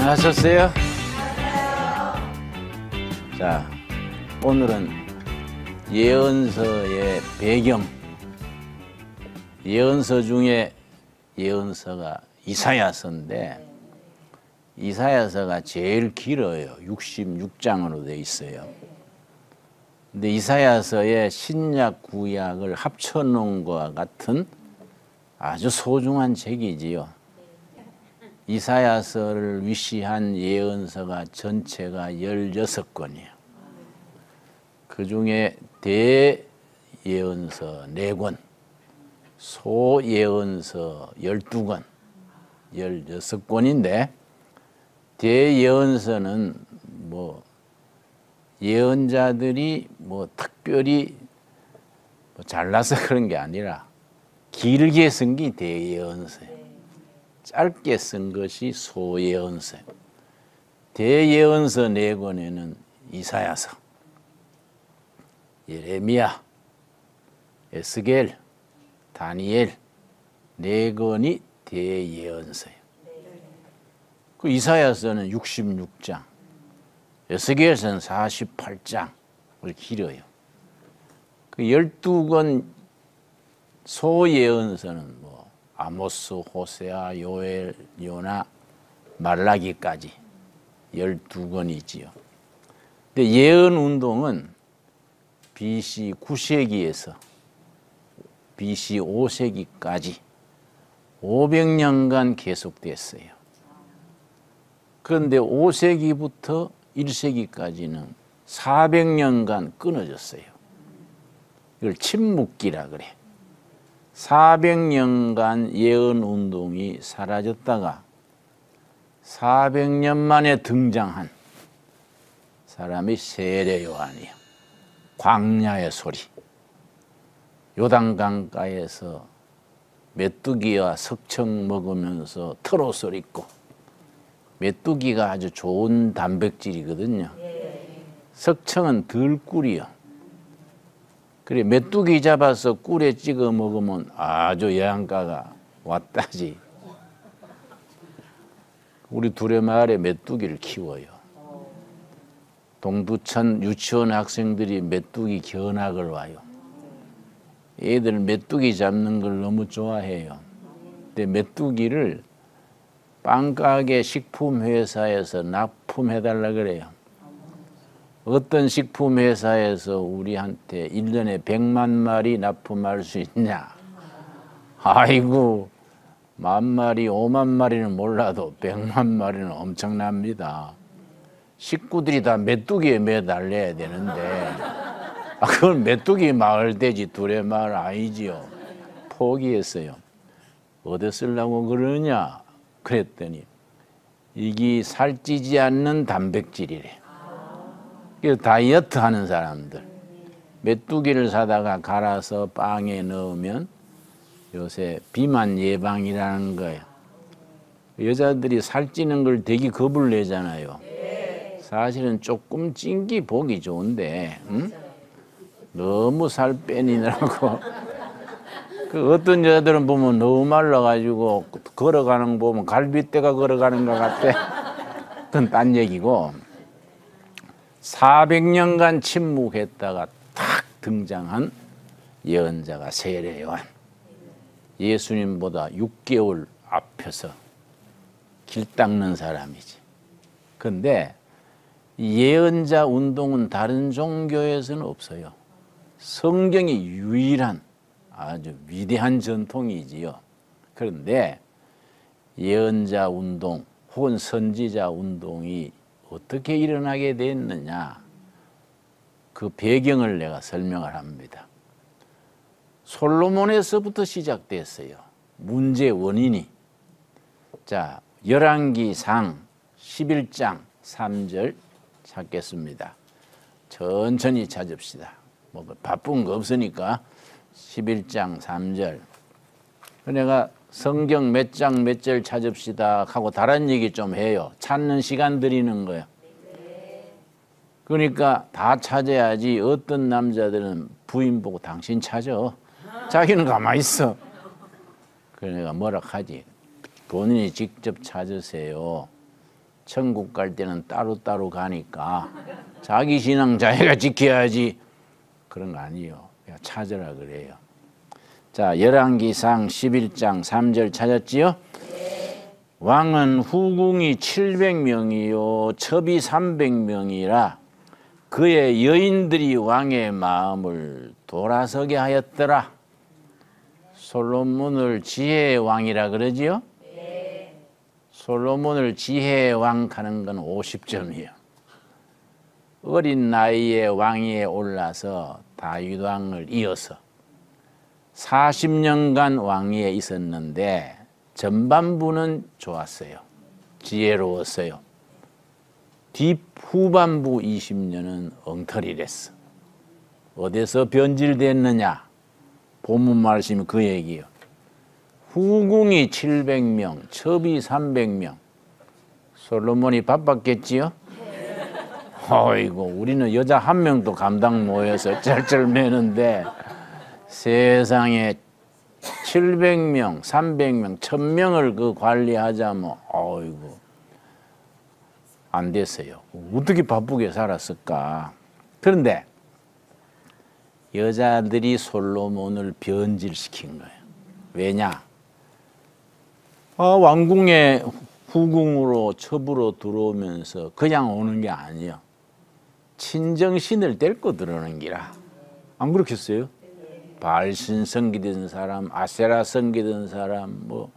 안녕하셨어요? 자, 오늘은 예언서의 배경, 예언서 중에 예언서가 이사야서인데 이사야서가 제일 길어요. 66장으로 되어 있어요. 근데 이사야서의 신약 구약을 합쳐놓은 것과 같은 아주 소중한 책이지요. 이사야서를 위시한 예언서가 전체가 16권이에요. 그 중에 대예언서 4권, 소예언서 12권, 16권인데 대예언서는 예언자들이 특별히 잘나서 그런 게 아니라 길게 쓴 게 대예언서예요. 짧게 쓴 것이 소예언서예요. 대예언서 4권에는 이사야서, 예레미야, 에스겔, 다니엘 4권이 대예언서예요. 그 이사야서는 66장, 에스겔서는 48장을 길어요. 그 12권 소예언서는 아모스, 호세아, 요엘, 요나, 말라기까지 12권이지요. 근데 예언 운동은 BC 9세기에서 BC 5세기까지 500년간 계속됐어요. 그런데 5세기부터 1세기까지는 400년간 끊어졌어요. 이걸 침묵기라 그래. 400년간 예언 운동이 사라졌다가 400년 만에 등장한 사람이 세례 요한이에요. 광야의 소리. 요단강가에서 메뚜기와 석청 먹으면서 트롯을 입고, 메뚜기가 아주 좋은 단백질이거든요. 석청은 들꿀이요. 그래, 메뚜기 잡아서 꿀에 찍어 먹으면 아주 영양가가 왔다지. 우리 두레마을에 메뚜기를 키워요. 동두천 유치원 학생들이 메뚜기 견학을 와요. 애들 메뚜기 잡는 걸 너무 좋아해요. 근데 메뚜기를 빵가게 식품회사에서 납품해달라 그래요. 어떤 식품회사에서 우리한테 1년에 100만 마리 납품할 수 있냐? 아이고, 10,000마리, 50,000마리는 몰라도 100만 마리는 엄청납니다. 식구들이 다 메뚜기에 매달려야 되는데 그건 메뚜기 마을 되지 두레마을 아니지요. 포기했어요. 어디 쓰려고 그러냐? 그랬더니 이게 살찌지 않는 단백질이래. 다이어트 하는 사람들, 메뚜기를 사다가 갈아서 빵에 넣으면 요새 비만 예방이라는 거예요. 여자들이 살찌는 걸 되게 겁을 내잖아요. 사실은 조금 찐 게 보기 좋은데 너무 살 빼니라고. 그 어떤 여자들은 보면 너무 말라가지고 걸어가는 거 보면 갈비뼈가 걸어가는 것 같아. 그건 딴 얘기고, 400년간 침묵했다가 탁 등장한 예언자가 세례 요한. 예수님보다 6개월 앞에서 길 닦는 사람이지. 그런데 예언자 운동은 다른 종교에서는 없어요. 성경이 유일한 아주 위대한 전통이지요. 그런데 예언자 운동 혹은 선지자 운동이 어떻게 일어나게 됐느냐, 그 배경을 내가 설명을 합니다. 솔로몬에서부터 시작됐어요. 문제 원인이. 자, 열왕기상 11장 3절 찾겠습니다. 천천히 찾읍시다. 바쁜 거 없으니까 11장 3절. 내가 성경 몇 장 몇 절 찾읍시다 하고 다른 얘기 좀 해요. 찾는 시간 드리는 거예요. 그러니까 다 찾아야지. 어떤 남자들은 부인 보고 당신 찾아. 자기는 가만히 있어. 그래 내가 뭐라 하지. 본인이 직접 찾으세요. 천국 갈 때는 따로따로 가니까 자기 신앙 자기가 지켜야지. 그런 거 아니에요. 그냥 찾으라 그래요. 자, 열왕기상 11장 3절 찾았지요? 왕은 후궁이 700명이요 첩이 300명이라 그의 여인들이 왕의 마음을 돌아서게 하였더라. 솔로몬을 지혜의 왕이라 그러지요? 솔로몬을 지혜의 왕 하는 건 50점이에요. 어린 나이에 왕위에 올라서 다윗 왕을 이어서 40년간 왕위에 있었는데 전반부는 좋았어요. 지혜로웠어요. 후반부 20년은 엉터리랬어. 어디서 변질됐느냐? 본문 말씀이 그 얘기예요. 후궁이 700명, 첩이 300명. 솔로몬이 바빴겠지요? 어이구, 우리는 여자 한 명도 감당 못해서 쩔쩔 매는데 세상에 700명, 300명, 1000명을 그 관리하자면 어이구 안 됐어요. 어떻게 바쁘게 살았을까? 그런데 여자들이 솔로몬을 변질시킨 거예요. 왜냐? 왕궁의 후궁으로 첩으로 들어오면서 그냥 오는 게 아니에요. 친정신을 데리고 들어오는 기라. 안 그렇겠어요? 바알신 섬기던 사람, 아세라 섬기던 사람, 뭐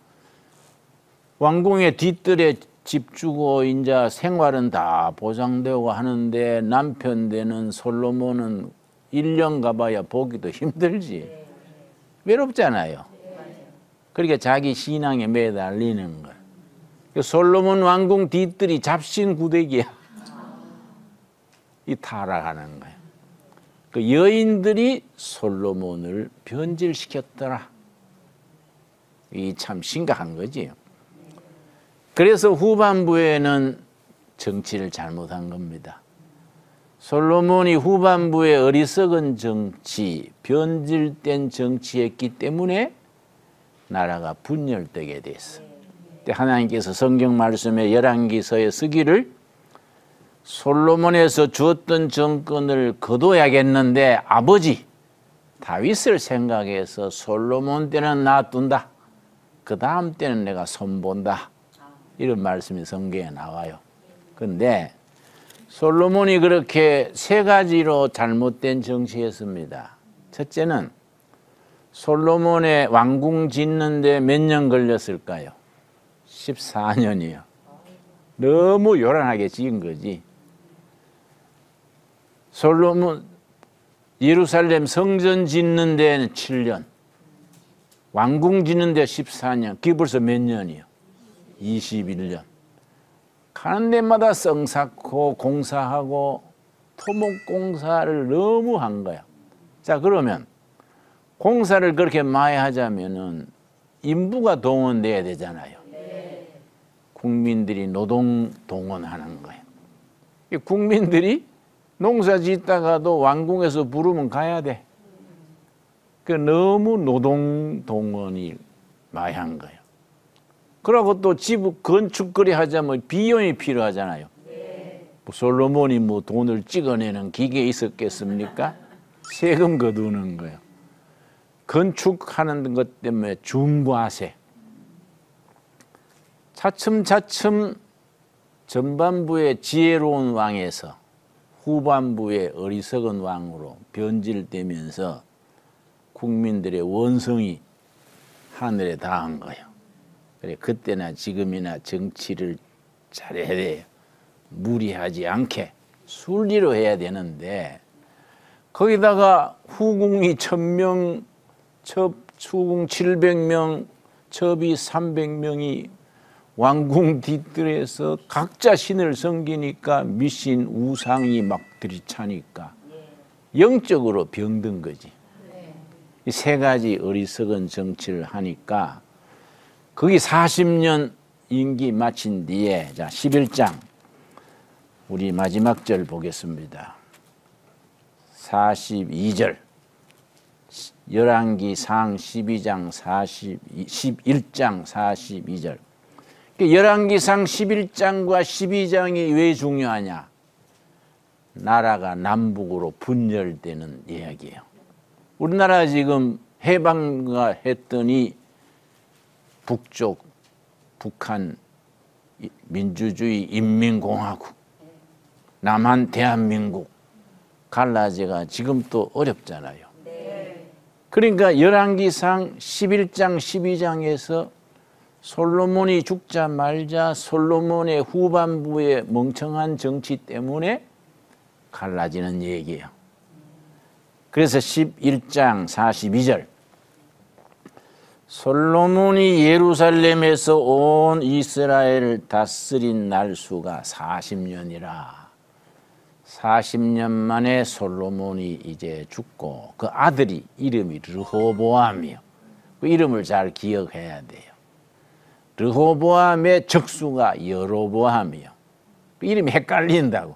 왕궁의 뒤뜰에 집 주고 이제 생활은 다 보장되고 하는데 남편 되는 솔로몬은 1년 가봐야 보기도 힘들지. 외롭잖아요. 그러니까 자기 신앙에 매달리는 거예요. 솔로몬 왕궁 뒤뜰이 잡신구대기야. 이 타락하는 거예요. 그 여인들이 솔로몬을 변질시켰더라. 이 참 심각한 거지요. 그래서 후반부에는 정치를 잘못한 겁니다. 솔로몬이 후반부에 어리석은 정치, 변질된 정치했기 때문에 나라가 분열되게 됐어. 하나님께서 성경 말씀에 열왕기서에 쓰기를 솔로몬에서 주었던 정권을 거둬야겠는데 아버지 다윗을 생각해서 솔로몬 때는 놔둔다. 그 다음 때는 내가 손본다. 이런 말씀이 성경에 나와요. 그런데 솔로몬이 그렇게 세 가지로 잘못된 정치했습니다. 첫째는 솔로몬의 왕궁 짓는데 몇 년 걸렸을까요? 14년이요. 너무 요란하게 지은 거지. 솔로몬 예루살렘 성전 짓는 데는 7년, 왕궁 짓는 데 14년, 그게 벌써 몇 년이요? 21년. 가는 데마다 성 쌓고 공사하고 토목공사를 너무 한 거야. 자, 그러면 공사를 그렇게 많이 하자면은 인부가 동원돼야 되잖아요. 국민들이 노동 동원하는 거예요. 국민들이 농사 짓다가도 왕궁에서 부르면 가야 돼. 그 너무 노동 동원이 많이 한 거예요. 그러고 또 집 건축거리 하자면 비용이 필요하잖아요. 솔로몬이 뭐 돈을 찍어내는 기계 있었겠습니까? 세금 거두는 거예요. 건축하는 것 때문에 중과세. 차츰차츰 전반부의 지혜로운 왕에서 후반부의 어리석은 왕으로 변질되면서 국민들의 원성이 하늘에 닿은 거예요. 그래, 그때나 지금이나 정치를 잘해야 돼요. 무리하지 않게 순리로 해야 되는데 거기다가 후궁이 1000명, 후궁 700명, 첩이 300명이 왕궁 뒤뜰에서 각자 신을 섬기니까 미신 우상이 막 들이차니까 영적으로 병든 거지. 이 세 가지 어리석은 정치를 하니까 거기 40년 임기 마친 뒤에 자 11장 우리 마지막 절 보겠습니다. 42절 열왕기상 11장 42절 열왕기상 11장과 12장이 왜 중요하냐? 나라가 남북으로 분열되는 이야기예요. 우리나라 지금 해방가 했더니 북쪽, 북한 민주주의 인민공화국, 남한 대한민국 갈라지가 지금 또 어렵잖아요. 그러니까 열왕기상 11장, 12장에서 솔로몬이 죽자 말자 솔로몬의 후반부의 멍청한 정치 때문에 갈라지는 얘기예요. 그래서 11장 42절 솔로몬이 예루살렘에서 온 이스라엘을 다스린 날수가 40년이라. 40년 만에 솔로몬이 이제 죽고 그 아들이 이름이 르호보암이요. 그 이름을 잘 기억해야 돼요. 르호보암의 적수가 여로보암이요. 그 이름이 헷갈린다고.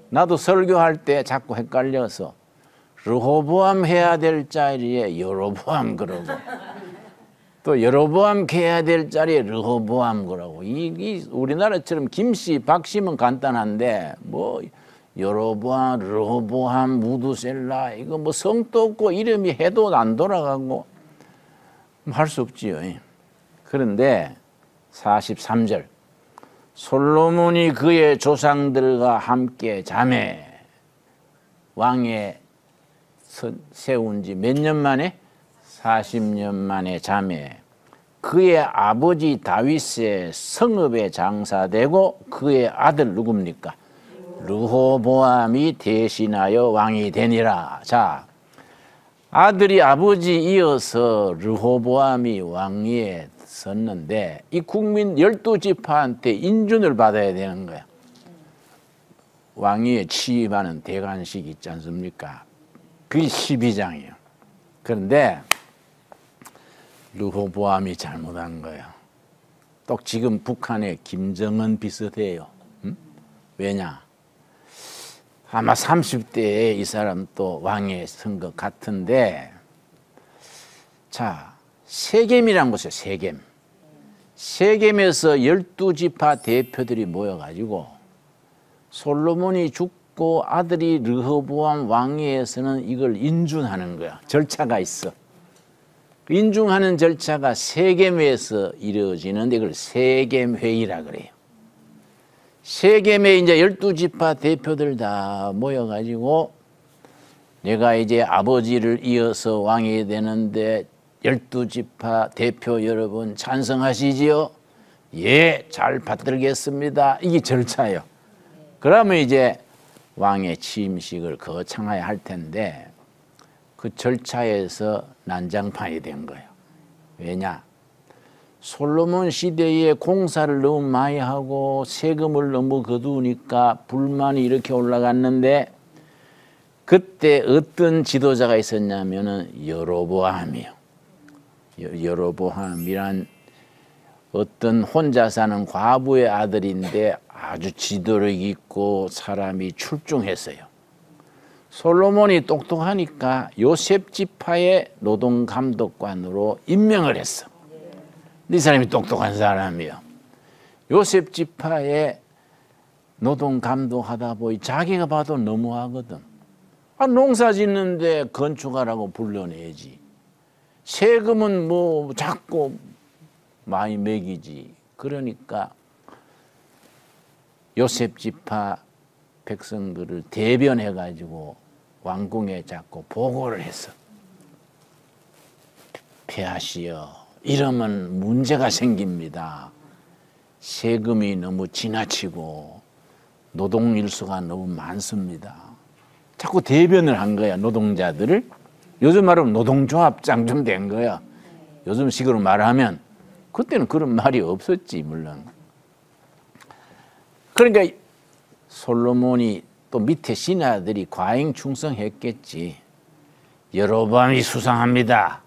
나도 설교할 때 자꾸 헷갈려서 르호보암 해야 될 자리에 여로보암 그러고 또 여로보암 해야 될 자리에 르호보암 그러고 이 우리나라처럼 김씨, 박씨면 간단한데 뭐 여로보암, 르호보암, 무두셀라 이거 뭐 성도 없고 이름이 해도 안 돌아가고 할 수 없지요. 그런데 43절 솔로몬이 그의 조상들과 함께 자매 왕에 세운 지 몇 년 만에? 40년 만에 자매 그의 아버지 다윗의 성읍에 장사되고 그의 아들 누굽니까? 르호보암이 대신하여 왕이 되니라. 자, 아들이 아버지 이어서 르호보암이 왕위에 섰는데 이 국민 12지파한테 인준을 받아야 되는 거야. 왕위에 취임하는 대관식 있지 않습니까? 그게 12장이에요. 그런데 르호보암이 잘못한 거예요. 또 지금 북한의 김정은 비슷해요. 왜냐? 아마 30대에 이 사람 또 왕에 선 것 같은데 자, 세겜이란 곳이에요. 세겜. 세겜에서 12지파 대표들이 모여가지고 솔로몬이 죽고 아들이 르호보암 왕위에서는 이걸 인준하는 거야. 절차가 있어. 인준하는 절차가 세겜에서 이루어지는데 이걸 세겜회의라 그래요. 세겜에 이제 12지파 대표들 다 모여가지고 내가 이제 아버지를 이어서 왕이 되는데 12지파 대표 여러분 찬성하시지요? 예, 잘 받들겠습니다. 이게 절차예요. 그러면 이제 왕의 취임식을 거창하게 할 텐데 그 절차에서 난장판이 된 거예요. 왜냐? 솔로몬 시대에 공사를 너무 많이 하고 세금을 너무 거두니까 불만이 이렇게 올라갔는데 그때 어떤 지도자가 있었냐면은 여로보암이요. 여로보암이란 어떤 혼자 사는 과부의 아들인데 아주 지도력 있고 사람이 출중했어요. 솔로몬이 똑똑하니까 요셉 지파의 노동감독관으로 임명을 했어. 이 사람이 똑똑한 사람이요. 요셉 지파의 노동감독하다 보니 자기가 봐도 너무하거든. 농사 짓는데 건축하라고 불러내지. 세금은 뭐 작고 많이 매기지. 그러니까 요셉 지파 백성들을 대변해가지고 왕궁에 자꾸 보고를 했어. 폐하시여, 이러면 문제가 생깁니다. 세금이 너무 지나치고 노동일수가 너무 많습니다. 자꾸 대변을 한 거야, 노동자들을. 요즘 말하면 노동조합장 좀 된 거야. 요즘 식으로 말하면. 그때는 그런 말이 없었지, 물론. 그러니까 솔로몬이 또 밑에 신하들이 과잉 충성했겠지. 여로보암이 수상합니다.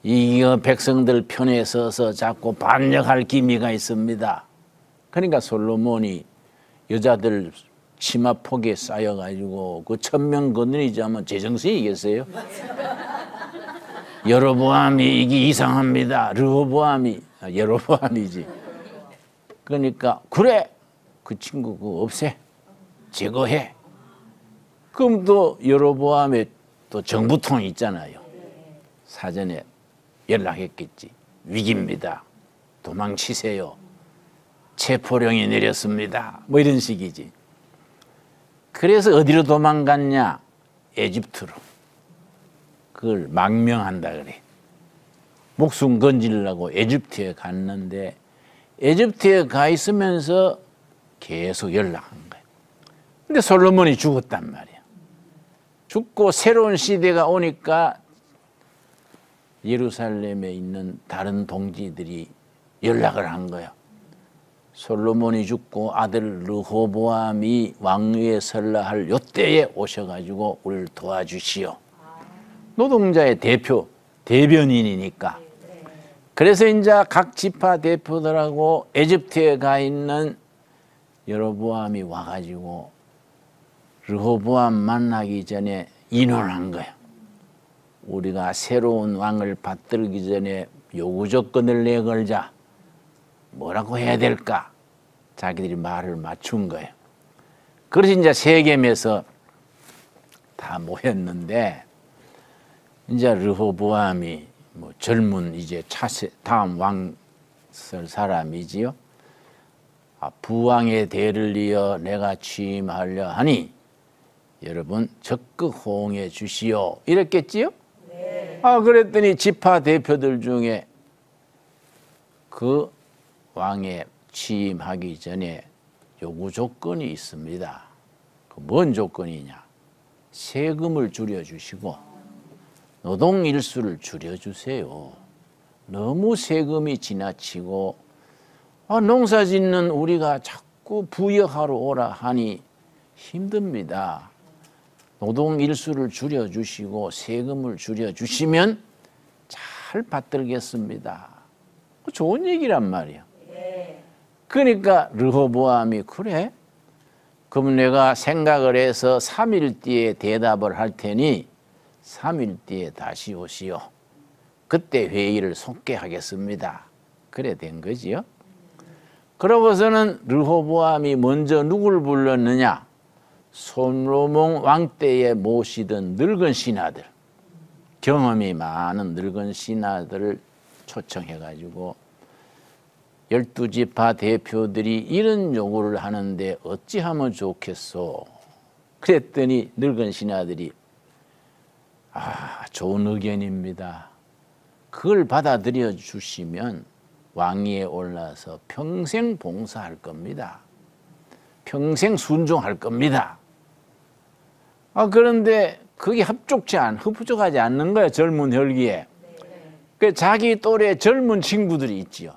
이 백성들 편에 서서 자꾸 반역할 기미가 있습니다. 그러니까 솔로몬이 여자들 치마폭에 쌓여가지고 그 1000명 건드리자면 제정신이겠어요? 여로보암이 이게 이상합니다. 르호보암이 여로보암이지. 그러니까 그래 그 친구 그거 없애 제거해. 그럼 또 여로보암에 또 정부통이 있잖아요. 사전에 연락했겠지. 위기입니다. 도망치세요. 체포령이 내렸습니다. 뭐 이런 식이지. 그래서 어디로 도망갔냐? 에집트로. 그걸 망명한다 그래. 목숨 건지려고 에집트에 갔는데 에집트에 가 있으면서 계속 연락한 거야. 근데 솔로몬이 죽었단 말이야. 죽고 새로운 시대가 오니까 예루살렘에 있는 다른 동지들이 연락을 한 거야. 솔로몬이 죽고 아들 르호보암이 왕위에 설라 할 요때에 오셔가지고 우리를 도와주시오. 노동자의 대변인이니까. 그래서 이제 각 지파 대표들하고 에집트에 가 있는 여로보암이 와가지고 르호보암 만나기 전에 인원한 거야. 우리가 새로운 왕을 받들기 전에 요구 조건을 내걸자. 뭐라고 해야 될까? 자기들이 말을 맞춘 거예요. 그래서 이제 세겜에서 다 모였는데 이제 르호보암이 뭐 젊은 이제 차세 다음 왕설 사람이지요. 부왕의 대를 이어 내가 취임하려 하니 여러분 적극 호응해 주시오. 이랬겠지요? 네. 그랬더니 지파 대표들 중에 그 왕에 취임하기 전에 요구 조건이 있습니다. 뭔 조건이냐? 세금을 줄여주시고 노동 일수를 줄여주세요. 너무 세금이 지나치고 농사 짓는 우리가 자꾸 부역하러 오라 하니 힘듭니다. 노동 일수를 줄여주시고 세금을 줄여주시면 잘 받들겠습니다. 좋은 얘기란 말이야. 그러니까 르호보암이 그래? 그럼 내가 생각을 해서 3일 뒤에 대답을 할 테니 3일 뒤에 다시 오시오. 그때 회의를 속개하겠습니다. 그래 된 거지요. 그러고서는 르호보암이 먼저 누구를 불렀느냐? 솔로몬 왕 때에 모시던 늙은 신하들, 경험이 많은 늙은 신하들을 초청해가지고 12지파 대표들이 이런 요구를 하는데 어찌하면 좋겠소? 그랬더니 늙은 신하들이 좋은 의견입니다. 그걸 받아들여 주시면 왕위에 올라서 평생 봉사할 겁니다. 평생 순종할 겁니다. 그런데 그게 흡족하지 않는 거야, 젊은 혈기에. 그 자기 또래 젊은 친구들이 있지요.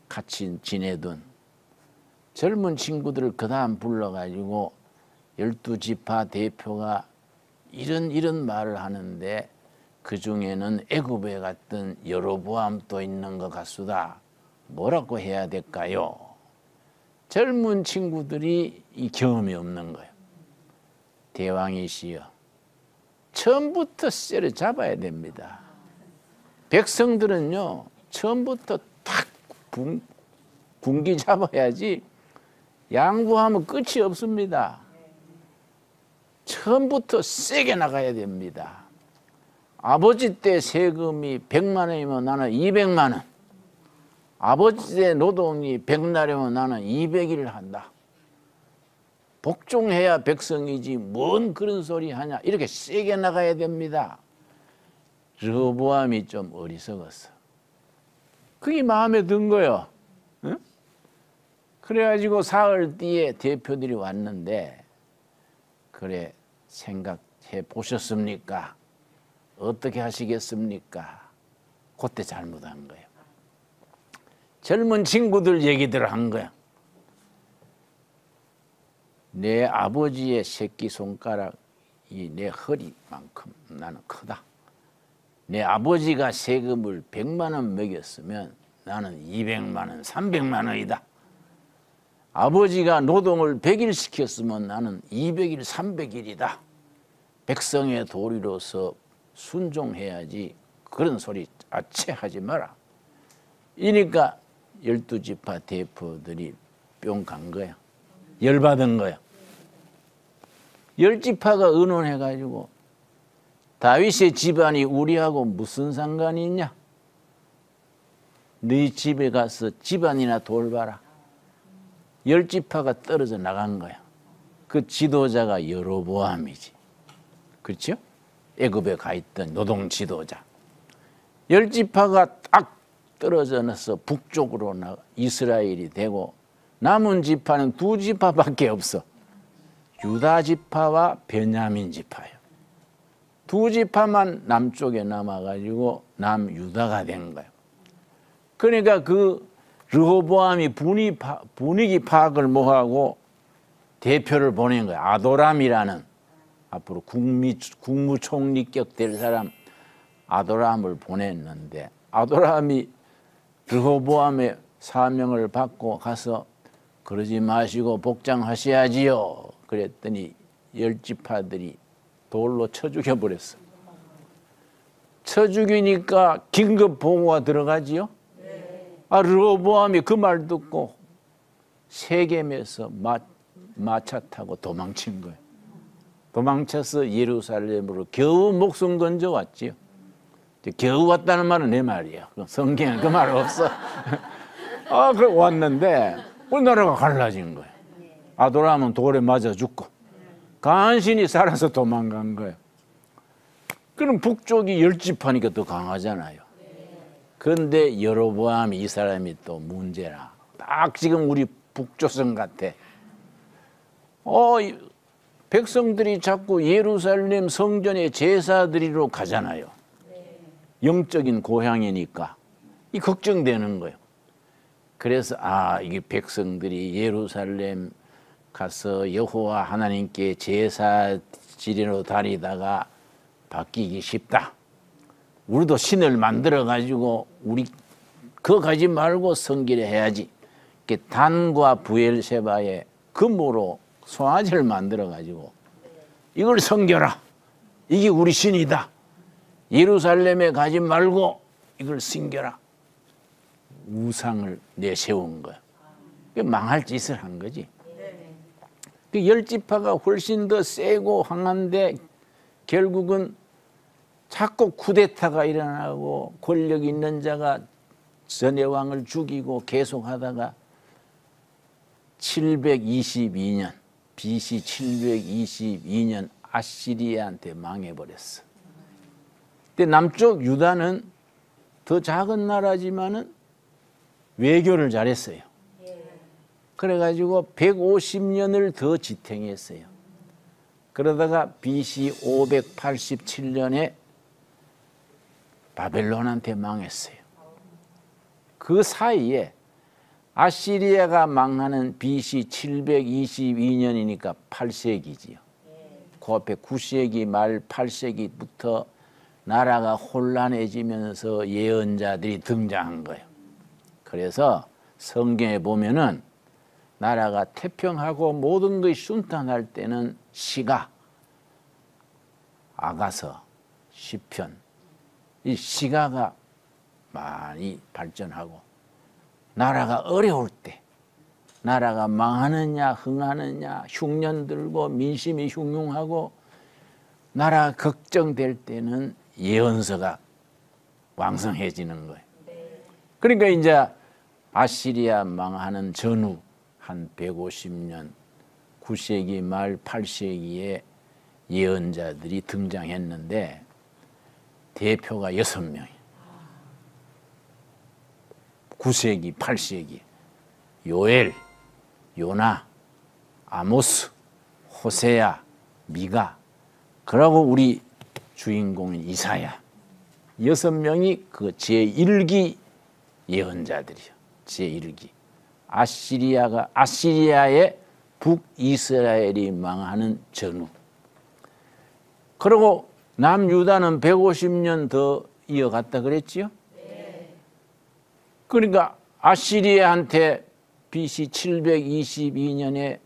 같이 지내던 젊은 친구들을 그 다음 불러가지고 12지파 대표가 이런 말을 하는데 그 중에는 애굽에 갔던 여로보암도 있는 것 같수다. 뭐라고 해야 될까요? 젊은 친구들이 이 경험이 없는 거예요. 대왕이시여, 처음부터 쇠를 잡아야 됩니다. 백성들은요, 처음부터 탁 군기 잡아야지 양보하면 끝이 없습니다. 처음부터 세게 나가야 됩니다. 아버지 때 세금이 100만 원이면 나는 200만 원. 아버지 때 노동이 100날이면 나는 200일을 한다. 복종해야 백성이지 뭔 그런 소리 하냐. 이렇게 세게 나가야 됩니다. 르호보암이 좀 어리석었어. 그게 마음에 든 거예요. 응? 그래가지고 사흘 뒤에 대표들이 왔는데 그래 생각해 보셨습니까? 어떻게 하시겠습니까? 그때 잘못한 거예요. 젊은 친구들 얘기들 한 거야. 내 아버지의 새끼손가락이 내 허리만큼 나는 크다. 내 아버지가 세금을 100만 원 매겼으면 나는 200만 원, 300만 원이다. 아버지가 노동을 100일 시켰으면 나는 200일, 300일이다. 백성의 도리로서 순종해야지 그런 소리 아체 하지 마라. 이니까 12지파 대표들이 뿅 간 거야. 열받은 거야. 10지파가 의논해가지고 다윗의 집안이 우리하고 무슨 상관이 있냐? 네 집에 가서 집안이나 돌봐라. 10지파가 떨어져 나간 거야. 그 지도자가 여로보암이지. 그렇죠? 애굽에 가 있던 노동 지도자. 10지파가 딱 떨어져 나서 북쪽으로 이스라엘이 되고 남은 지파는 2지파밖에 없어. 유다 지파와 베냐민 지파예요. 2지파만 남쪽에 남아가지고 남유다가 된 거예요. 그러니까 그 르호보암이 분위기 파악을 뭐하고 대표를 보낸 거예요. 아도람이라는 앞으로 국무총리격 될 사람 아도람을 보냈는데 아도람이 르호보암의 사명을 받고 가서 그러지 마시고 복장하셔야지요. 그랬더니 10지파들이 돌로 쳐 죽여버렸어. 쳐 죽이니까 긴급 보고가 들어가지요. 르호보암이 그 말 듣고 세겜에서 마차 타고 도망친 거예요. 도망쳐서 예루살렘으로 겨우 목숨 건져 왔지요. 겨우 왔다는 말은 내 말이야. 성경에 그 말 없어. 그래 왔는데 우리나라가 갈라진 거예요. 아도람은 돌에 맞아 죽고 간신히 살아서 도망간 거예요. 그럼 북쪽이 10지파니까 더 강하잖아요. 그런데 여로보암이 이 사람이 또 문제라. 딱 지금 우리 북조선 같아. 백성들이 자꾸 예루살렘 성전에 제사 드리러 가잖아요. 영적인 고향이니까 이 걱정되는 거예요. 그래서 이게 백성들이 예루살렘 가서 여호와 하나님께 제사 지내러 다니다가 바뀌기 쉽다. 우리도 신을 만들어 가지고 우리 그거 가지 말고 성결해 해야지. 단과 부엘세바의 금으로 송아지를 만들어 가지고 이걸 섬겨라. 이게 우리 신이다. 예루살렘에 가지 말고 이걸 섬겨라. 우상을 내세운 거야. 망할 짓을 한 거지. 그 10지파가 훨씬 더 세고 강한데 결국은 자꾸 쿠데타가 일어나고 권력 있는 자가 전의 왕을 죽이고 계속하다가 722년 BC 722년 아시리아한테 망해버렸어. 근데 남쪽 유다는 더 작은 나라지만은 외교를 잘했어요. 그래가지고 150년을 더 지탱했어요. 그러다가 BC 587년에 바벨론한테 망했어요. 그 사이에 아시리아가 망하는 BC 722년이니까 8세기지요. 그 앞에 9세기 말 8세기부터 나라가 혼란해지면서 예언자들이 등장한 거예요. 그래서 성경에 보면은 나라가 태평하고 모든 것이 순탄할 때는 시가, 아가서, 시편, 이 시가가 많이 발전하고 나라가 어려울 때 나라가 망하느냐 흥하느냐 흉년 들고 민심이 흉흉하고 나라 걱정될 때는 예언서가 왕성해지는 거예요. 그러니까 이제 아시리아 망하는 전후 한 150년 9세기 말 8세기에 예언자들이 등장했는데 대표가 6명이에요. 9세기 8세기 요엘, 요나, 아모스, 호세야, 미가 그러고 우리 주인공인 이사야 6명이 그 제1기 예언자들이요. 제1기 아시리아의 북이스라엘이 망하는 전후. 그리고 남유다는 150년 더 이어갔다 그랬지요? 그러니까 아시리아한테 BC 722년에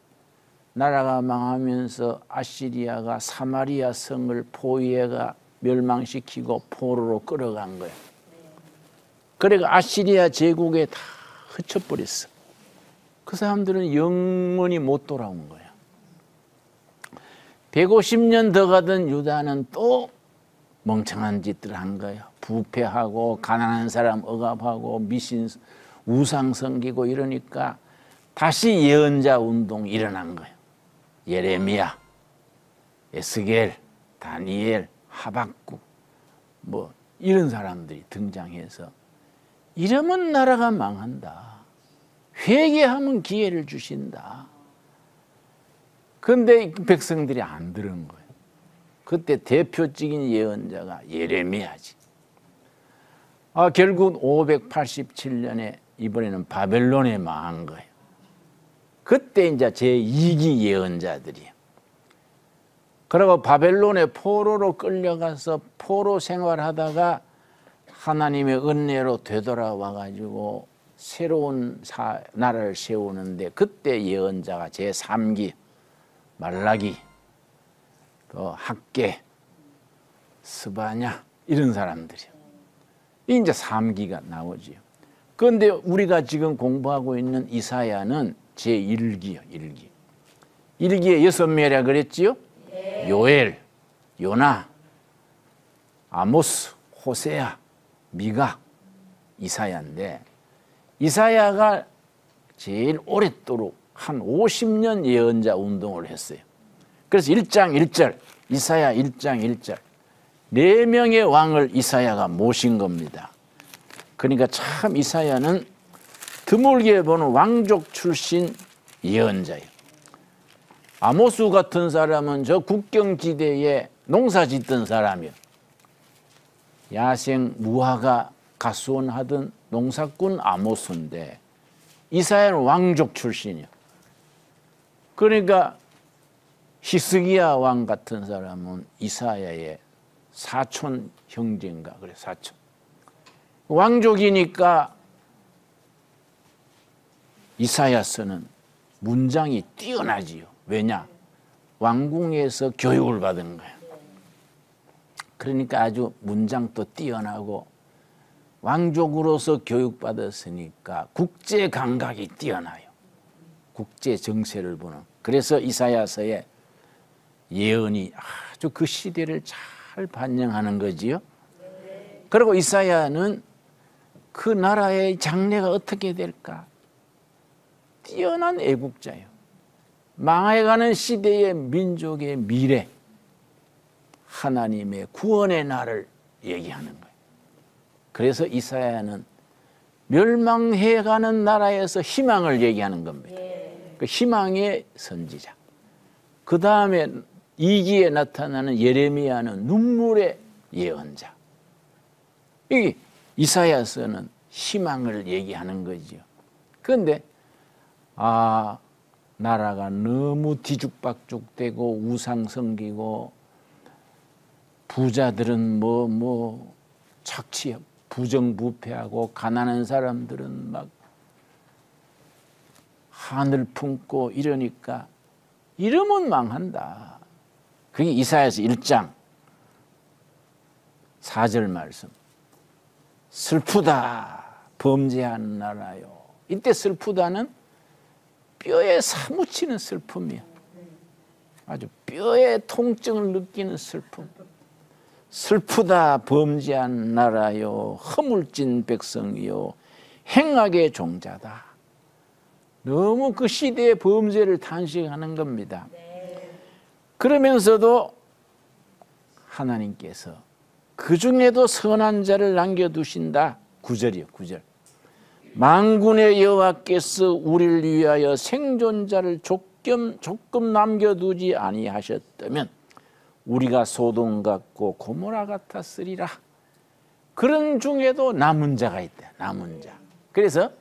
나라가 망하면서 아시리아가 사마리아 성을 포위해가 멸망시키고 포로로 끌어간 거예요. 그러니까 아시리아 제국에 다 흩쳐버렸어. 그 사람들은 영원히 못 돌아온 거야. 150년 더 가던 유다는 또 멍청한 짓들을 한 거예요. 부패하고 가난한 사람 억압하고 미신 우상 섬기고 이러니까 다시 예언자 운동이 일어난 거예요. 예레미야, 에스겔, 다니엘, 하박국 뭐 이런 사람들이 등장해서 이러면 나라가 망한다. 회개하면 기회를 주신다. 그런데 백성들이 안 들은 거예요. 그때 대표적인 예언자가 예레미야지. 결국 587년에 이번에는 바벨론에 망한 거예요. 그때 이제 제2기 예언자들이에요. 그리고 바벨론에 포로로 끌려가서 포로 생활하다가 하나님의 은혜로 되돌아와 가지고 새로운 나라를 세우는데 그때 예언자가 제3기 말라기, 또 학개, 스바냐 이런 사람들이요. 이제 3기가 나오지요. 그런데 우리가 지금 공부하고 있는 이사야는 제1기요. 1기. 1기에 6명이라 그랬지요? 요엘, 요나, 아모스, 호세아, 미가, 이사야인데 이사야가 제일 오랫도록 한 50년 예언자 운동을 했어요. 그래서 1장 1절, 이사야 1장 1절 4명의 왕을 이사야가 모신 겁니다. 그러니까 참 이사야는 드물게 보는 왕족 출신 예언자예요. 아모스 같은 사람은 저 국경지대에 농사 짓던 사람이에요. 야생 무화과 가수원하던 농사꾼 아모스인데 이사야는 왕족 출신이에요. 그러니까 히스기야 왕 같은 사람은 이사야의 사촌 형제인가 그래 사촌. 왕족이니까 이사야서는 문장이 뛰어나지요. 왜냐? 왕궁에서 교육을 받은 거예요. 그러니까 아주 문장도 뛰어나고 왕족으로서 교육받았으니까 국제 감각이 뛰어나요. 국제 정세를 보는. 그래서 이사야서의 예언이 아주 그 시대를 잘 반영하는 거지요. 그리고 이사야는 그 나라의 장래가 어떻게 될까? 뛰어난 애국자예요. 망해가는 시대의 민족의 미래, 하나님의 구원의 날을 얘기하는 거예요. 그래서 이사야는 멸망해가는 나라에서 희망을 얘기하는 겁니다. 그 희망의 선지자. 그 다음에 2기에 나타나는 예레미야는 눈물의 예언자. 이 이사야서는 희망을 얘기하는 거죠. 그런데 나라가 너무 뒤죽박죽되고 우상 섬기고 부자들은 착취 부정부패하고 가난한 사람들은 막 하늘 품고 이러니까 이러면 망한다. 그게 이사야서 1장 4절 말씀. 슬프다 범죄한 나라요. 이때 슬프다는 뼈에 사무치는 슬픔이야. 아주 뼈에 통증을 느끼는 슬픔. 슬프다 범죄한 나라요 허물진 백성이요 행악의 종자다. 너무 그 시대의 범죄를 탄식하는 겁니다. 그러면서도 하나님께서 그 중에도 선한 자를 남겨두신다. 9절이요 9절. 만군의 여호와께서 우리를 위하여 생존자를 조금 남겨두지 아니하셨다면 우리가 소돔 같고 고모라 같았으리라. 그런 중에도 남은 자가 있다. 남은 자. 그래서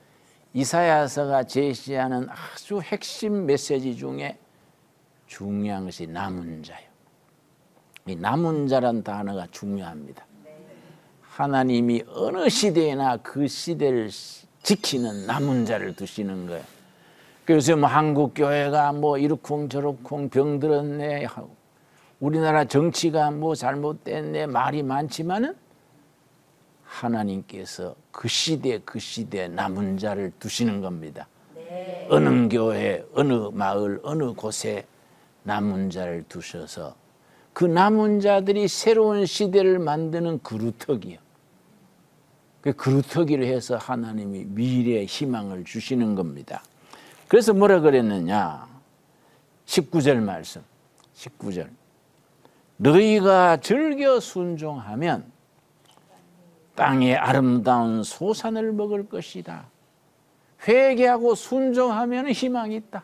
이사야서가 제시하는 아주 핵심 메시지 중에 중요한 것이 남은 자예요. 이 남은 자란 단어가 중요합니다. 하나님이 어느 시대에나 그 시대를 지키는 남은 자를 두시는 거예요. 그래서 한국 교회가 이러쿵저러쿵 병들었네 하고 우리나라 정치가 잘못됐네 말이 많지만은 하나님께서 그 시대 그 시대 남은 자를 두시는 겁니다. 어느 교회, 어느 마을, 어느 곳에 남은 자를 두셔서 그 남은 자들이 새로운 시대를 만드는 그루터기요. 그 그루터기를 해서 하나님이 미래의 희망을 주시는 겁니다. 그래서 뭐라 그랬느냐? 19절 말씀. 19절. 너희가 즐겨 순종하면 땅의 아름다운 소산을 먹을 것이다. 회개하고 순종하면 희망이 있다.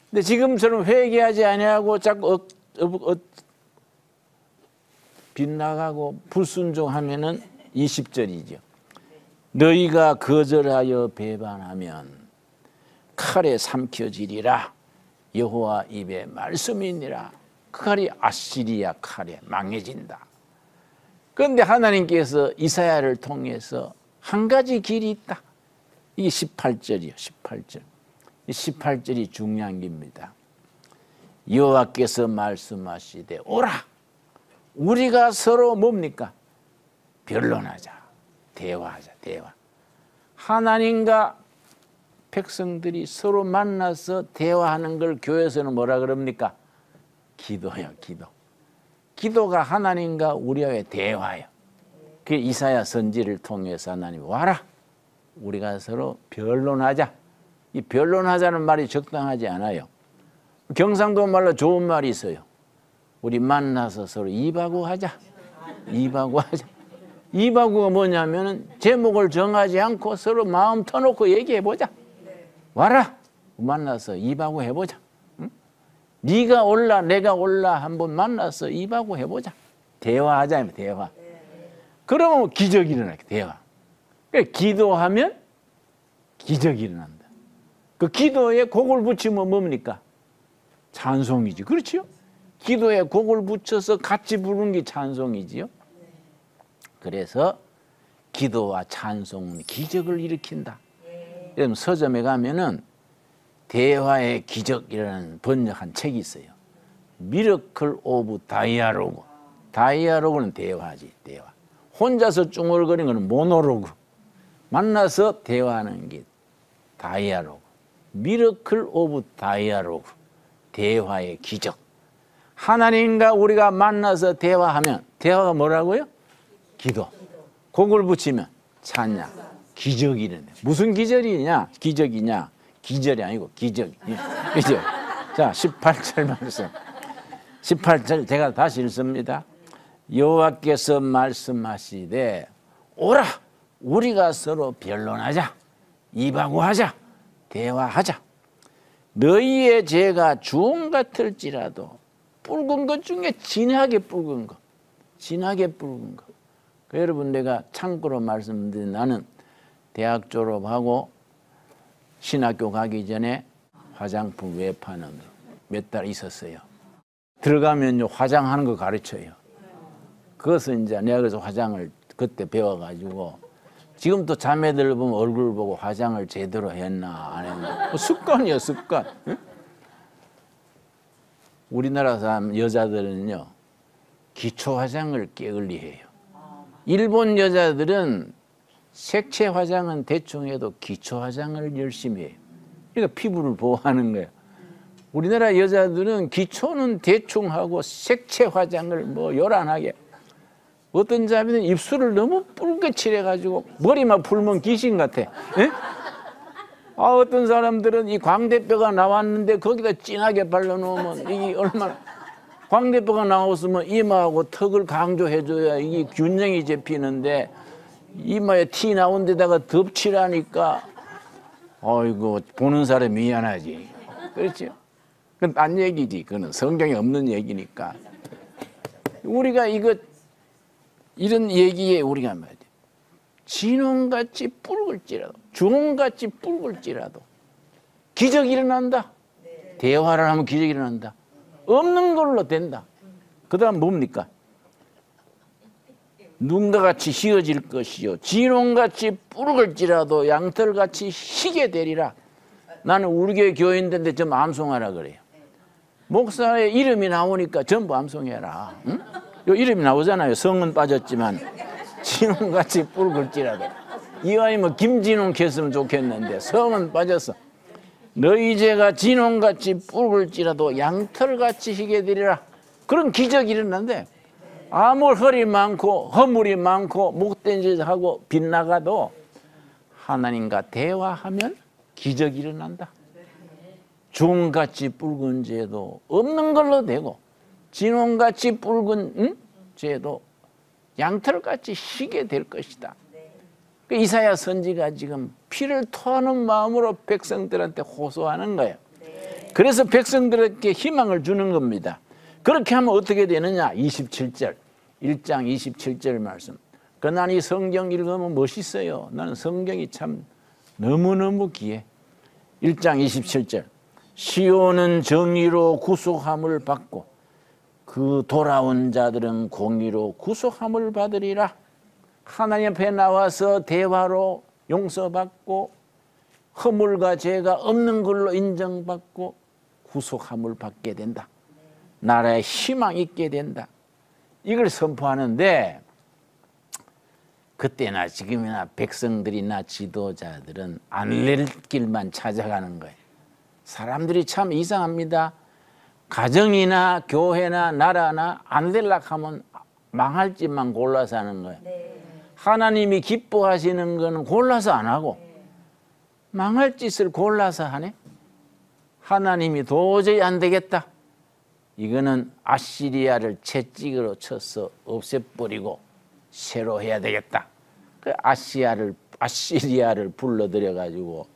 근데 지금처럼 회개하지 아니하고 자꾸 빗나가고 불순종하면은 20절이죠. 너희가 거절하여 배반하면 칼에 삼켜지리라. 여호와 입에 말씀이니라. 그 칼이 아시리아 칼에 망해진다. 그런데 하나님께서 이사야를 통해서 한 가지 길이 있다. 이게 18절이요. 18절. 18절이 중요한 겁니다. 여호와께서 말씀하시되 오라. 우리가 서로 뭡니까? 변론하자. 대화하자. 대화. 하나님과 백성들이 서로 만나서 대화하는 걸 교회에서는 뭐라 그럽니까? 기도요. 기도. 기도가 하나님과 우리와의 대화예요. 그 이사야 선지를 통해서 하나님 와라. 우리가 서로 변론하자. 이 변론하자는 말이 적당하지 않아요. 경상도 말로 좋은 말이 있어요. 우리 만나서 서로 입하고 하자. 입하고 하자. 입하고가 뭐냐면은 제목을 정하지 않고 서로 마음 터놓고 얘기해보자. 와라. 만나서 입하고 해보자. 응? 네가 올라 내가 올라 한번 만나서 입하고 해보자. 대화하자. 대화. 그러면 기적이 일어나. 대화. 그러니까 기도하면 기적이 일어난다. 그 기도에 곡을 붙이면 뭡니까? 찬송이지. 그렇죠? 기도에 곡을 붙여서 같이 부르는 게 찬송이지요. 그래서 기도와 찬송은 기적을 일으킨다. 여러분 서점에 가면은 대화의 기적이라는 번역한 책이 있어요. 미러클 오브 다이아로그. 다이아로그는 대화지. 대화. 혼자서 쭝얼거리는 것은 모노로그. 만나서 대화하는 게 다이아로그. 미러클 오브 다이아로그. 대화의 기적. 하나님과 우리가 만나서 대화하면 대화가 뭐라고요? 기도. 곡을 붙이면 찬양. 기적이 일어나. 무슨 기적이냐? 기적이냐? 기절이 아니고 기적. 기적. 자, 18절 말씀. 18절 제가 다시 읽습니다. 여호와께서 말씀하시되 오라. 우리가 서로 변론하자. 입하고 하자. 대화하자. 너희의 죄가 주홍 같을지라도 붉은 것 중에 진하게 붉은 것. 진하게 붉은 것. 여러분 내가 참고로 말씀드린 나는 대학 졸업하고 신학교 가기 전에 화장품 외판은 몇 달 있었어요. 들어가면요 화장하는 거 가르쳐요. 그것은 이제 내가 그래서 화장을 그때 배워가지고 지금 또 자매들 보면 얼굴 보고 화장을 제대로 했나 안 했나 습관이에요. 습관. 응? 우리나라 사람 여자들은요 기초 화장을 게을리 해요. 일본 여자들은 색채 화장은 대충 해도 기초 화장을 열심히 해요. 그러니까 피부를 보호하는 거예요. 우리나라 여자들은 기초는 대충 하고 색채 화장을 뭐 요란하게. 어떤 자매는 입술을 너무 붉게 칠해가지고 머리만 풀면 귀신 같아. 에? 아, 어떤 사람들은 이 광대뼈가 나왔는데 거기다 진하게 발라놓으면 이게 얼마나 광대뼈가 나왔으면 이마하고 턱을 강조해줘야 이게 균형이 잡히는데 이마에 티 나온 데다가 덮칠하니까 어이구 보는 사람이 미안하지. 그렇죠? 그건 딴 얘기지. 그건 성경에 없는 얘기니까. 우리가 이런 얘기에 우리가 말이야. 진홍같이 붉을지라도 주홍같이 붉을지라도 기적이 일어난다. 대화를 하면 기적이 일어난다. 없는 걸로 된다. 그 다음 뭡니까? 눈과 같이 휘어질 것이요 진홍같이 붉을지라도 양털같이 희게 되리라. 나는 우리 교회 교인인데 좀 암송하라 그래요. 목사의 이름이 나오니까 전부 암송해라. 응? 요 이름이 나오잖아요. 성은 빠졌지만 진홍같이 붉을지라도 이왕이면 김진웅 했으면 좋겠는데 성은 빠졌어. 너희 죄가 진홍같이 붉을지라도 양털같이 희게 되리라. 그런 기적이 일어난대. 아무 헐이 많고 허물이 많고 못된 짓 하고 빗나가도 하나님과 대화하면 기적이 일어난다. 중같이 붉은 죄도 없는 걸로 되고 진홍같이 붉은 죄도 양털같이 희게 될 것이다. 그 이사야 선지가 지금 피를 토하는 마음으로 백성들한테 호소하는 거예요. 그래서 백성들에게 희망을 주는 겁니다. 그렇게 하면 어떻게 되느냐? 27절 1장 27절 말씀. 난 이 성경 읽으면 멋있어요. 나는 성경이 참 너무너무 귀해. 1장 27절 시온은 정의로 구속함을 받고 그 돌아온 자들은 공의로 구속함을 받으리라. 하나님 앞에 나와서 대화로 용서받고 허물과 죄가 없는 걸로 인정받고 구속함을 받게 된다. 나라에 희망 있게 된다. 이걸 선포하는데 그때나 지금이나 백성들이나 지도자들은 안 낼 길만 찾아가는 거예요. 사람들이 참 이상합니다. 가정이나 교회나 나라나 안 되려고 하면 망할 짓만 골라서 하는 거예요. 하나님이 기뻐하시는 거는 골라서 안 하고 망할 짓을 골라서 하네. 하나님이 도저히 안 되겠다. 이거는 아시리아를 채찍으로 쳐서 없애버리고 새로 해야 되겠다. 그 아시리아를 불러들여 가지고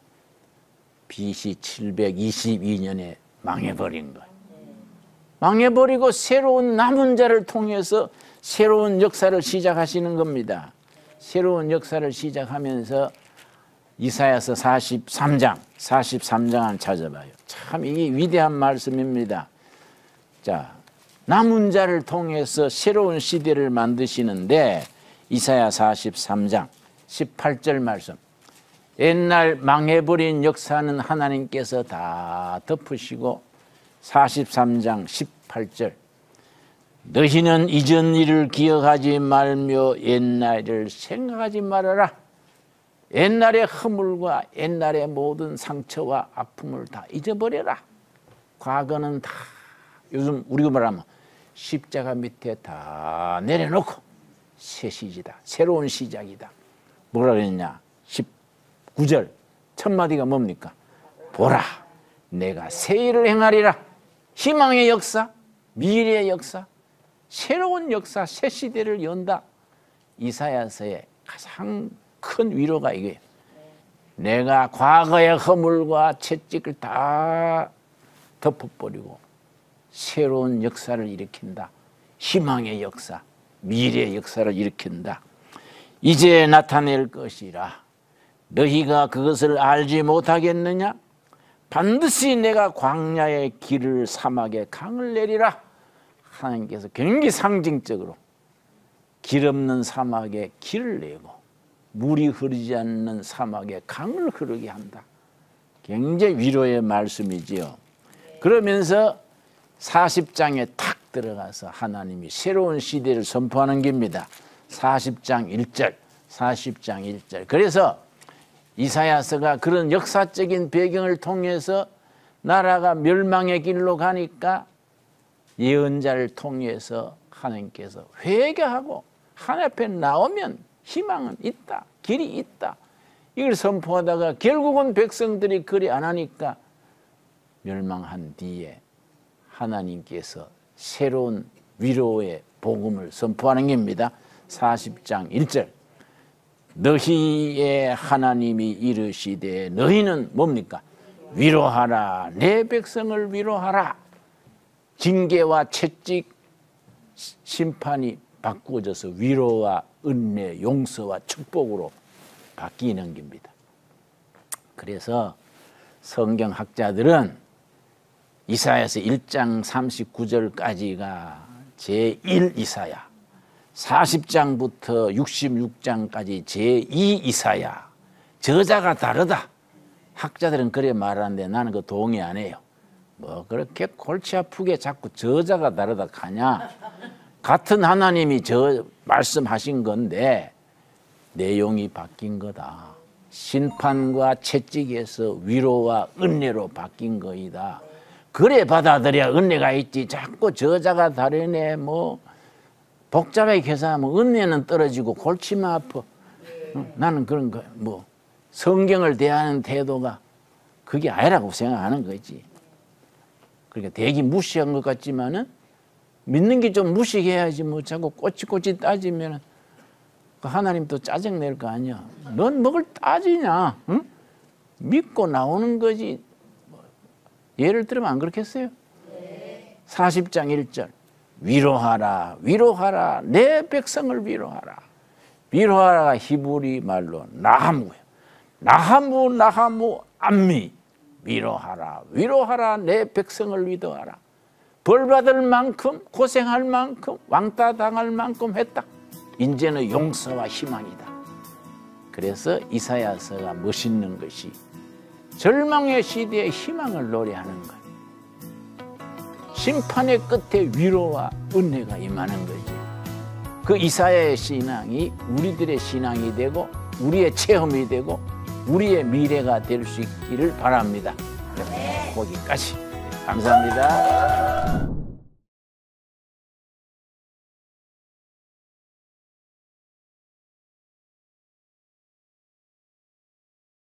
BC 722년에 망해버린 거예요. 망해버리고 새로운 남은 자를 통해서 새로운 역사를 시작하시는 겁니다. 새로운 역사를 시작하면서 이사야서 43장 한번 찾아봐요. 참 이게 위대한 말씀입니다. 자, 남은 자를 통해서 새로운 시대를 만드시는데 이사야 43장 18절 말씀. 옛날 망해버린 역사는 하나님께서 다 덮으시고 43장 18절 너희는 이전 일을 기억하지 말며 옛날을 생각하지 말아라. 옛날의 허물과 옛날의 모든 상처와 아픔을 다 잊어버려라. 과거는 다 요즘 우리가 말하면 십자가 밑에 다 내려놓고 새 시기다. 새로운 시작이다. 뭐라 그랬냐? 19절 첫 마디가 뭡니까? 보라 내가 새 일을 행하리라. 희망의 역사, 미래의 역사, 새로운 역사, 새 시대를 연다. 이사야서의 가장 큰 위로가 이거예요. 내가 과거의 허물과 채찍을 다 덮어버리고 새로운 역사를 일으킨다. 희망의 역사, 미래의 역사를 일으킨다. 이제 나타낼 것이라. 너희가 그것을 알지 못하겠느냐? 반드시 내가 광야의 길을 사막에 강을 내리라. 하나님께서 굉장히 상징적으로 길 없는 사막에 길을 내고 물이 흐르지 않는 사막에 강을 흐르게 한다. 굉장히 위로의 말씀이지요. 그러면서 40장에 탁 들어가서 하나님이 새로운 시대를 선포하는 겁니다. 40장 1절, 40장 1절. 그래서 이사야서가 그런 역사적인 배경을 통해서 나라가 멸망의 길로 가니까 예언자를 통해서 하나님께서 회개하고 하나님 앞에 나오면 희망은 있다. 길이 있다. 이걸 선포하다가 결국은 백성들이 그리 안 하니까 멸망한 뒤에 하나님께서 새로운 위로의 복음을 선포하는 겁니다. 40장 1절 너희의 하나님이 이르시되 너희는 뭡니까? 위로하라. 내 백성을 위로하라. 징계와 채찍 심판이 바꾸어져서 위로와 은혜, 용서와 축복으로 바뀌는 겁니다. 그래서 성경학자들은 이사야서 1장 39절까지가 제1 이사야, 40장부터 66장까지 제2 이사야. 저자가 다르다. 학자들은 그래 말하는데 나는 그 동의 안 해요. 뭐 그렇게 골치 아프게 자꾸 저자가 다르다 하냐. 같은 하나님이 저 말씀하신 건데 내용이 바뀐 거다. 심판과 채찍에서 위로와 은혜로 바뀐 거이다. 그래 받아들여야 은혜가 있지. 자꾸 저자가 다르네 뭐 복잡하게 계산하면 은혜는 떨어지고 골치만 아파. 나는 그런 거 뭐 성경을 대하는 태도가 그게 아니라고 생각하는 거지. 그러니까 되게 무시한 것 같지만은 믿는 게 좀 무식해야지 뭐 자꾸 꼬치꼬치 따지면 하나님 또 짜증 낼 거 아니야. 넌 뭐를 따지냐? 응? 믿고 나오는 거지. 예를 들면 안 그렇겠어요? 40장 1절 위로하라 위로하라 내 백성을 위로하라. 위로하라가 히브리 말로 나하무예요. 나하무 암미 위로하라 위로하라 내 백성을 위로하라. 벌받을 만큼 고생할 만큼 왕따 당할 만큼 했다. 이제는 용서와 희망이다. 그래서 이사야서가 멋있는 것이 절망의 시대에 희망을 노래하는 것. 심판의 끝에 위로와 은혜가 임하는 거지. 그 이사야의 신앙이 우리들의 신앙이 되고 우리의 체험이 되고 우리의 미래가 될 수 있기를 바랍니다. 거기까지. 감사합니다.